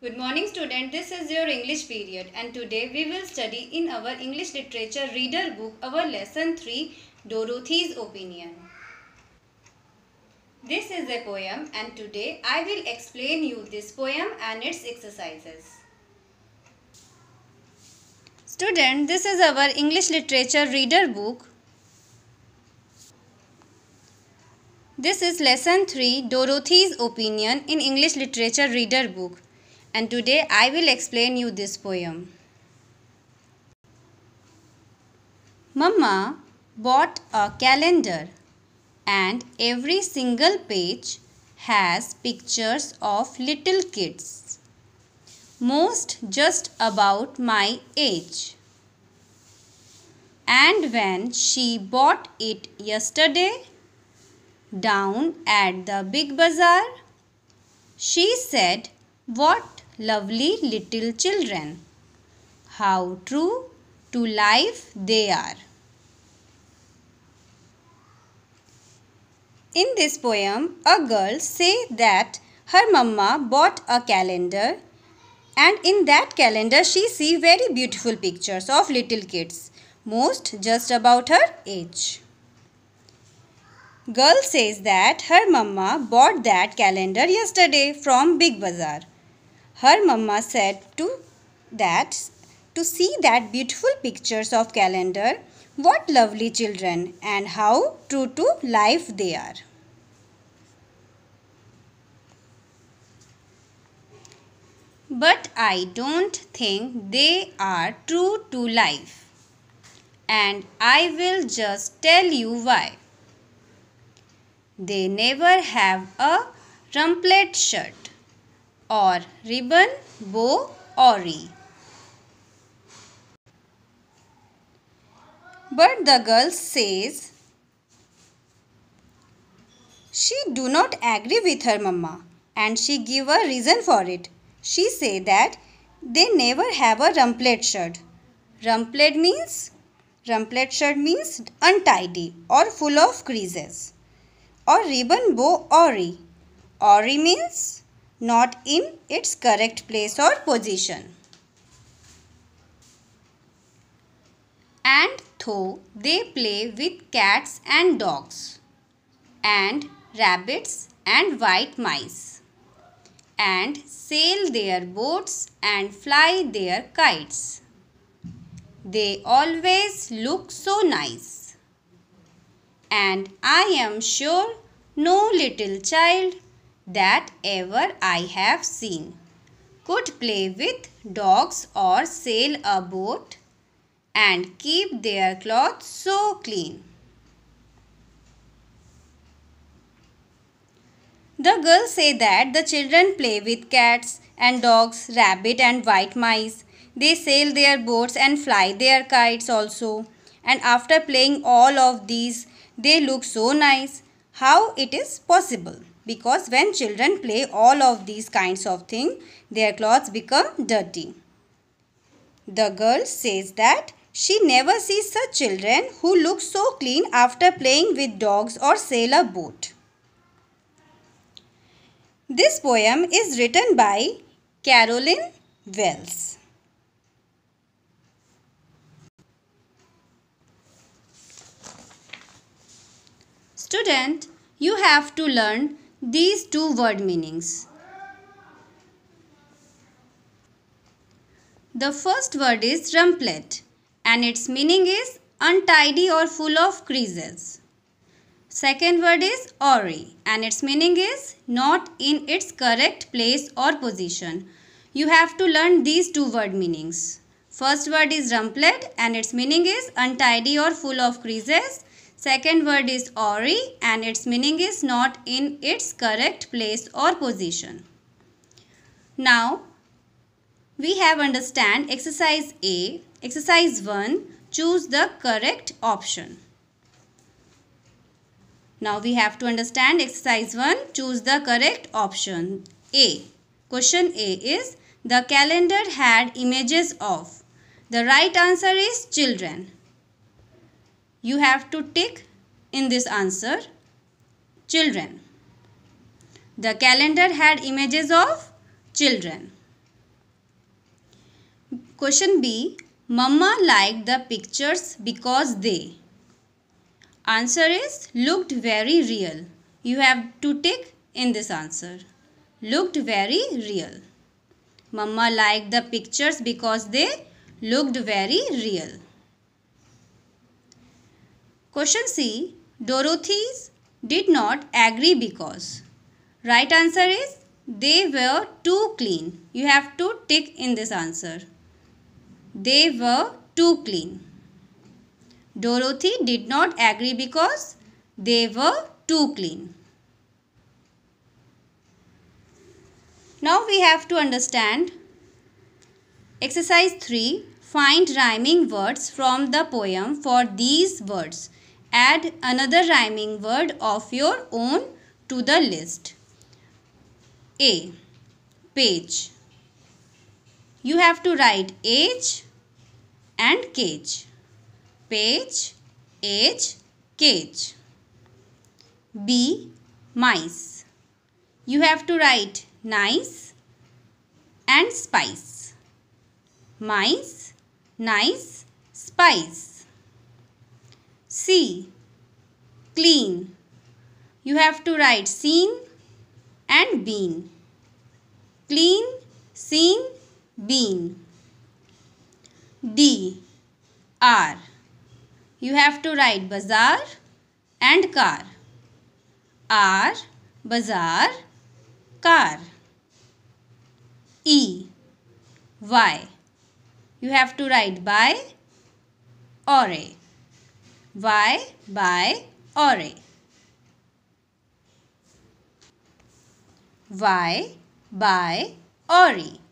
Good morning student, this is your English period and today we will study in our English literature reader book our lesson 3 Dorothy's Opinion. This is a poem and today I will explain you this poem and its exercises. Student, this is our English literature reader book. This is lesson 3 Dorothy's Opinion in English literature reader book and today I will explain you this poem. Mama bought a calendar and every single page has pictures of little kids, most just about my age. And when she bought it yesterday down at the big bazaar, she said, "What lovely little children! How true to life they are." In this poem, a girl says that her mama bought a calendar and in that calendar she sees very beautiful pictures of little kids, most just about her age. Girl says that her mama bought that calendar yesterday from Big Bazaar. Her mama said to see that beautiful pictures of calendar, what lovely children and how true to life they are. But I don't think they are true to life. And I will just tell you why. They never have a rumpled shirt or ribbon, bow or wreath. But the girl says she do not agree with her mama and she give a reason for it. She say that they never have a rumpled shirt. Rumpled shirt means untidy or full of creases. Or ribbon, bow or wreath. Awry means not in its correct place or position. And though they play with cats and dogs and rabbits and white mice and sail their boats and fly their kites, they always look so nice. And I am sure no little child that ever I have seen could play with dogs or sail a boat and keep their clothes so clean. The girls say that the children play with cats and dogs, rabbit and white mice. They sail their boats and fly their kites also. And after playing all of these, they look so nice. How it is possible? Because when children play all of these kinds of things, their clothes become dirty. The girl says that she never sees such children who look so clean after playing with dogs or sail a boat. This poem is written by Carolyn Wells. Student, you have to learn these two word meanings. The first word is rumpled and its meaning is untidy or full of creases. Second word is awry and its meaning is not in its correct place or position. You have to learn these two word meanings. First word is rumpled and its meaning is untidy or full of creases. Second word is awry and its meaning is not in its correct place or position. Now we have understand exercise A. Exercise 1. Choose the correct option. Now we have to understand exercise 1. Choose the correct option. A. Question A is the calendar had images of. The right answer is children. You have to tick in this answer children. The calendar had images of children. Question B. Mama liked the pictures because they. Answer is looked very real. You have to tick in this answer. Looked very real. Mama liked the pictures because they looked very real. Question C. Dorothy's did not agree because. Right answer is they were too clean. You have to tick in this answer. They were too clean. Dorothy did not agree because they were too clean. Now we have to understand exercise 3. Find rhyming words from the poem for these words. Add another rhyming word of your own to the list. A. Page. You have to write age and cage. Page, age, cage. B. Mice. You have to write nice and spice. Mice, nice, spice. C. Clean. You have to write scene and bean. Clean, scene, bean. D. R. You have to write bazaar and car. R, bazaar, car. E. Y. You have to write by or a. Y, by or a. Y, by or a.